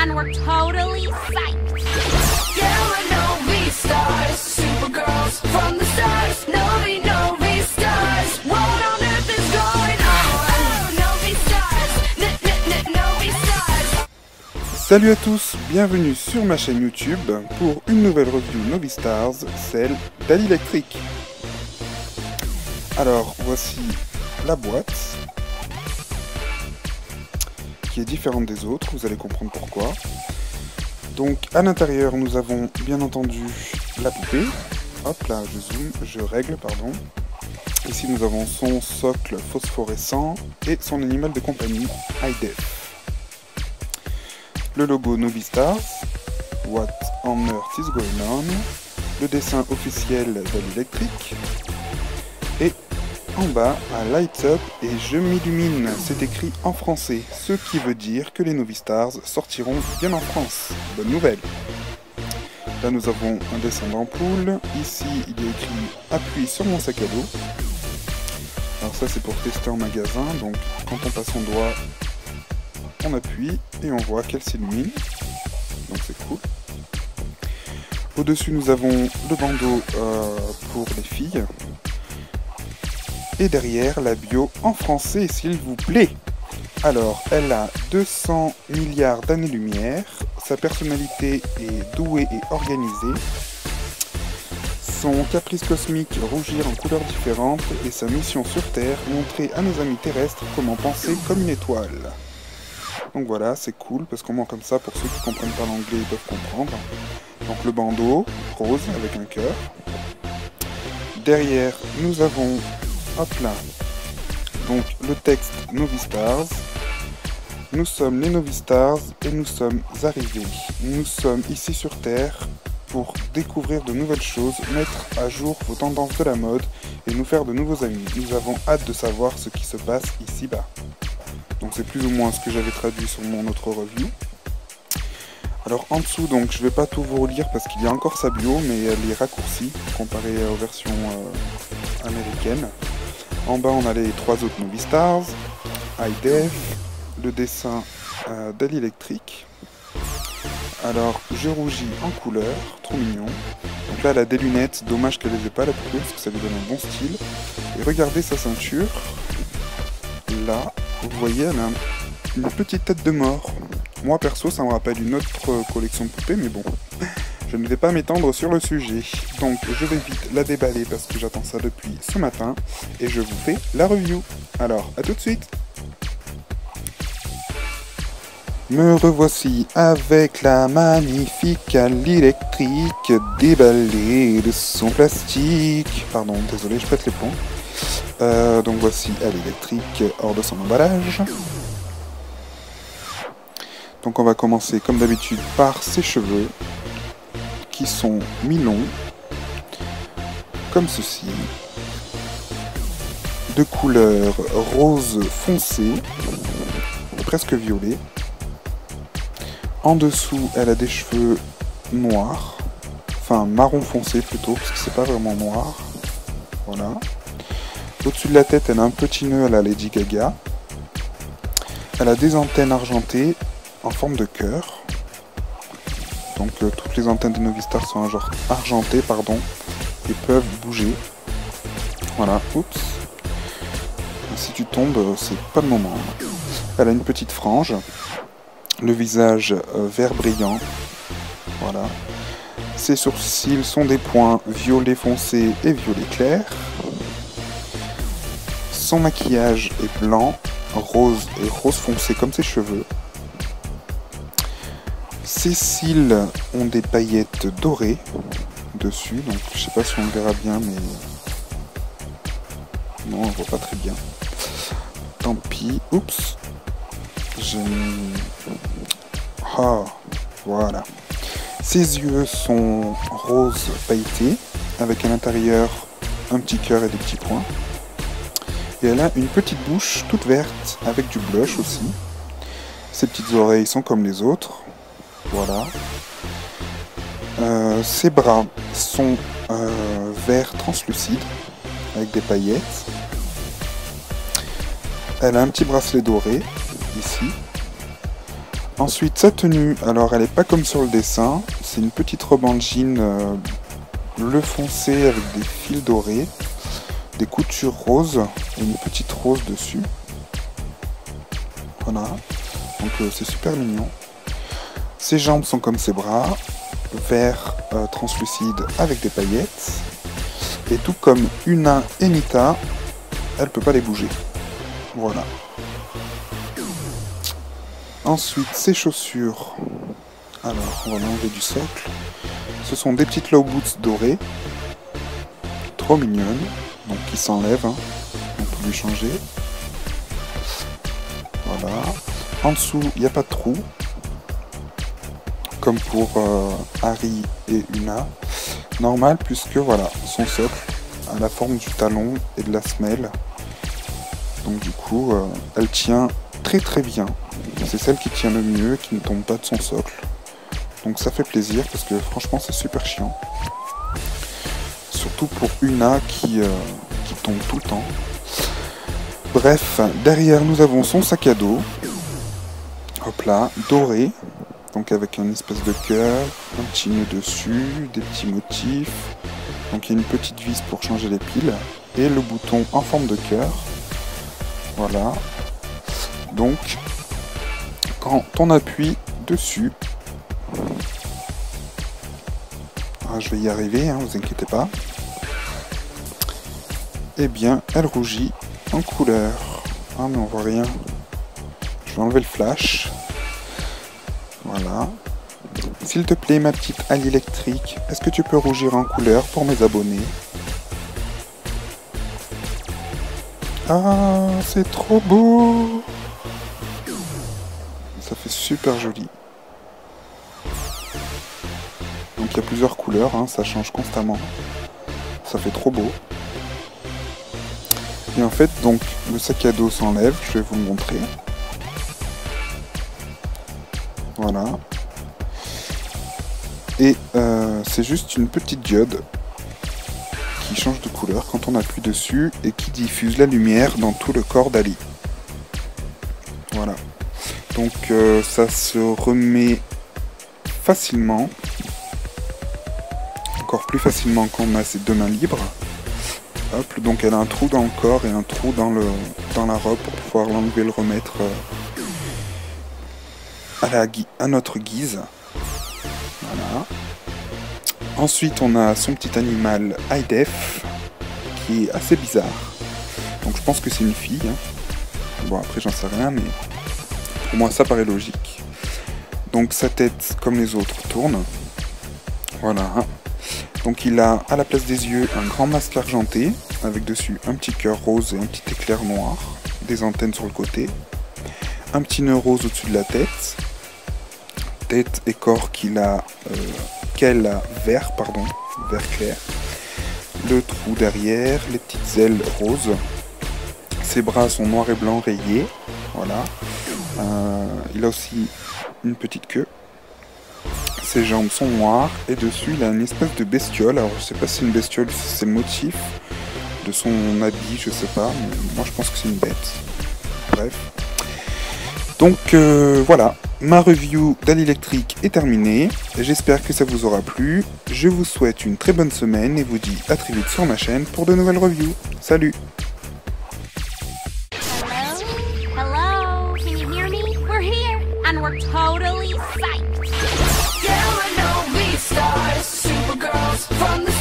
and we're totally psyched. Yeah, we're Novi stars, supergirls from the stars. Novi stars. What on earth is going on? Novi stars, Novi stars. Salut à tous, bienvenue sur ma chaîne YouTube pour une nouvelle review Novi Stars, celle d'Ali Electric. Alors voici la boîte qui est différente des autres, vous allez comprendre pourquoi. Donc à l'intérieur nous avons bien entendu la poupée, hop là je règle pardon. Ici nous avons son socle phosphorescent et son animal de compagnie High Def. Le logo Novi Stars, What on Earth is Going On, le dessin officiel d'Ali Electric, et en bas, à Light Up et Je m'illumine, c'est écrit en français, ce qui veut dire que les Novi Stars sortiront bien en France. Bonne nouvelle. Là nous avons un dessin d'ampoule, ici il est écrit appuie sur mon sac à dos. Alors ça c'est pour tester en magasin, donc quand on passe son doigt, on appuie et on voit qu'elle s'illumine, donc c'est cool. Au-dessus nous avons le bandeau pour les filles. Et derrière, la bio en français, s'il vous plaît. Alors, elle a 200 milliards d'années-lumière, sa personnalité est douée et organisée, son caprice cosmique rougir en couleurs différentes et sa mission sur Terre, montrer à nos amis terrestres comment penser comme une étoile. Donc voilà, c'est cool, parce qu'au moins comme ça, pour ceux qui ne comprennent pas l'anglais, ils peuvent comprendre. Donc le bandeau, rose, avec un cœur. Derrière, nous avons... hop là, donc le texte Novi Stars. Nous sommes les Novi Stars et nous sommes arrivés. Nous sommes ici sur Terre pour découvrir de nouvelles choses, mettre à jour vos tendances de la mode et nous faire de nouveaux amis. Nous avons hâte de savoir ce qui se passe ici-bas. Donc c'est plus ou moins ce que j'avais traduit sur mon autre review. Alors en dessous, donc je vais pas tout vous relire parce qu'il y a encore sa bio, mais elle est raccourcie comparée aux versions américaines. En bas, on a les trois autres Novi Stars, High Def, le dessin d'Ali Electric. Alors, je rougis en couleur, trop mignon. Donc là, elle a des lunettes, dommage qu'elle les ait pas à la poupée parce que ça lui donne un bon style. Et regardez sa ceinture. Là, vous voyez, elle a une petite tête de mort. Moi, perso, ça me rappelle une autre collection de poupées, mais bon. Je ne vais pas m'étendre sur le sujet, donc je vais vite la déballer parce que j'attends ça depuis ce matin et je vous fais la review. Alors, à tout de suite. Me revoici avec la magnifique Ali Electric déballée de son plastique. Pardon, désolé, je pète les plombs. Donc voici Ali Electric hors de son emballage. Donc on va commencer comme d'habitude par ses cheveux, qui sont mi-longs, comme ceci, de couleur rose foncé, presque violet. En dessous, elle a des cheveux noirs, enfin marron foncé plutôt, parce que c'est pas vraiment noir. Voilà. Au-dessus de la tête, elle a un petit nœud à la Lady Gaga. Elle a des antennes argentées en forme de cœur. Donc toutes les antennes de Novi Stars sont argentées et peuvent bouger. Voilà, oups. Si tu tombes, c'est pas le moment. Elle a une petite frange, le visage vert brillant. Voilà. Ses sourcils sont des points violet foncé et violet clair. Son maquillage est blanc, rose et rose foncé comme ses cheveux. Ses cils ont des paillettes dorées dessus, donc je sais pas si on le verra bien, mais non, on voit pas très bien. Tant pis, oups. Ah, voilà. Ses yeux sont rose pailletés, avec à l'intérieur un petit cœur et des petits points. Et elle a une petite bouche toute verte, avec du blush aussi. Ses petites oreilles sont comme les autres. Voilà. Ses bras sont vert translucide avec des paillettes. Elle a un petit bracelet doré ici. Ensuite, sa tenue, alors elle est pas comme sur le dessin, c'est une petite robe en jean bleu foncé avec des fils dorés, des coutures roses et une petite rose dessus. Voilà, donc c'est super mignon. Ses jambes sont comme ses bras, vert translucide avec des paillettes. Et tout comme Una et Nita, elle peut pas les bouger. Voilà. Ensuite, ses chaussures. Alors, on va l'enlever du socle. Ce sont des petites low boots dorées. Trop mignonnes. Donc, qui s'enlèvent. Hein. On peut lui changer. Voilà. En dessous, il n'y a pas de trou. Comme pour Harry et Una. Normal, puisque voilà, son socle a la forme du talon et de la semelle. Donc du coup, elle tient très très bien. C'est celle qui tient le mieux, qui ne tombe pas de son socle. Donc ça fait plaisir, parce que franchement, c'est super chiant. Surtout pour Una qui tombe tout le temps. Bref, derrière, nous avons son sac à dos. Hop là, doré. Donc avec un espèce de cœur, un petit nœud dessus, des petits motifs. Donc il y a une petite vis pour changer les piles. Et le bouton en forme de cœur. Voilà. Donc, quand on appuie dessus... je vais y arriver, hein, vous inquiétez pas. Eh bien, elle rougit en couleur. Ah mais on voit rien. Je vais enlever le flash. Voilà. S'il te plaît, ma petite Ali électrique, est-ce que tu peux rougir en couleur pour mes abonnés? Ah, c'est trop beau! Ça fait super joli. Donc il y a plusieurs couleurs, hein, ça change constamment. Ça fait trop beau. Et en fait, donc, le sac à dos s'enlève, je vais vous le montrer. Voilà. Et c'est juste une petite diode qui change de couleur quand on appuie dessus et qui diffuse la lumière dans tout le corps d'Ali. Voilà. Donc ça se remet facilement. Encore plus facilement quand on a ses deux mains libres. Hop, donc elle a un trou dans le corps et un trou dans la robe pour pouvoir l'enlever et le remettre à notre guise. Voilà. Ensuite, on a son petit animal high def qui est assez bizarre. Donc je pense que c'est une fille. Hein. Bon, après j'en sais rien, mais pour moi ça paraît logique. Donc sa tête, comme les autres, tourne. Voilà. Donc il a à la place des yeux un grand masque argenté avec dessus un petit cœur rose et un petit éclair noir, des antennes sur le côté, un petit nœud rose au-dessus de la tête, tête et corps qu'elle a vert clair, le trou derrière, les petites ailes roses, ses bras sont noirs et blancs rayés, voilà, il a aussi une petite queue. Ses jambes sont noires et dessus il a une espèce de bestiole. Alors je sais pas si c'est une bestiole, si c'est le motif de son habit, je sais pas, mais moi je pense que c'est une bête. Bref. Donc voilà, ma review d'Ali électrique est terminée. J'espère que ça vous aura plu. Je vous souhaite une très bonne semaine et vous dis à très vite sur ma chaîne pour de nouvelles reviews. Salut! Hello? Can you hear me? We're here, and we're totally psyched. Yeah, we're no V-stars, super girls from the